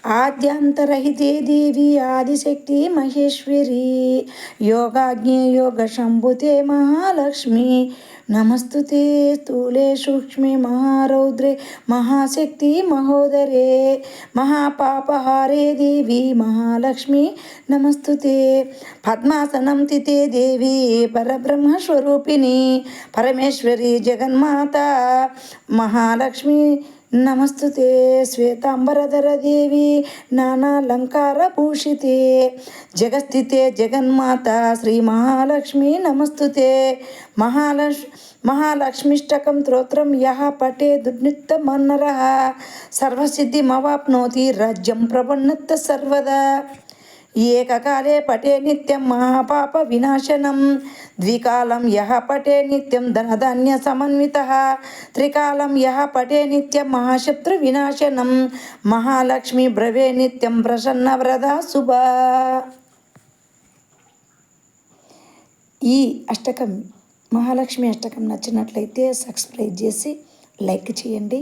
ఆద్యాంతరహితే దేవి ఆదిశక్తి మహేశ్వరి యోగాజ్ఞే యోగ శంభుతే మహాలక్ష్మి నమస్తుతే స్థూలే సూక్ష్మే మహారౌద్రే మహాశక్తి మహోదరే మహాపాపహారే దేవి మహాలక్ష్మి నమస్తుతే పద్మాసనం తితే దేవి పరబ్రహ్మస్వరూపిణి పరమేశ్వరి జగన్మాత మహాలక్ష్మి నమస్తుతే శ్వేతాంబరధర దేవి నానాలంకారభూషితే జగస్థితే జగన్మాత శ్రీ మహాలక్ష్మి నమస్తుతే మహాలక్ష్మిష్టకం స్తోత్రం యః పఠే దుర్నిత్తమన్నరః సర్వసిద్ధిమవాప్నోతి రాజ్యం ప్రపన్నత్త సర్వదా ఏకకాలే పఠే నిత్యం మహాపాప వినాశనం ద్వికాలం యః పఠే నిత్యం ధనధాన్య సమన్వితః త్రికాలం యః పఠే నిత్యం మహాశత్రు వినాశనం మహాలక్ష్మి బ్రవే నిత్యం ప్రసన్నవ్రదా శుభ. ఈ అష్టకం మహాలక్ష్మి అష్టకం నచ్చినట్లయితే సబ్స్క్రైబ్ చేసి లైక్ చేయండి.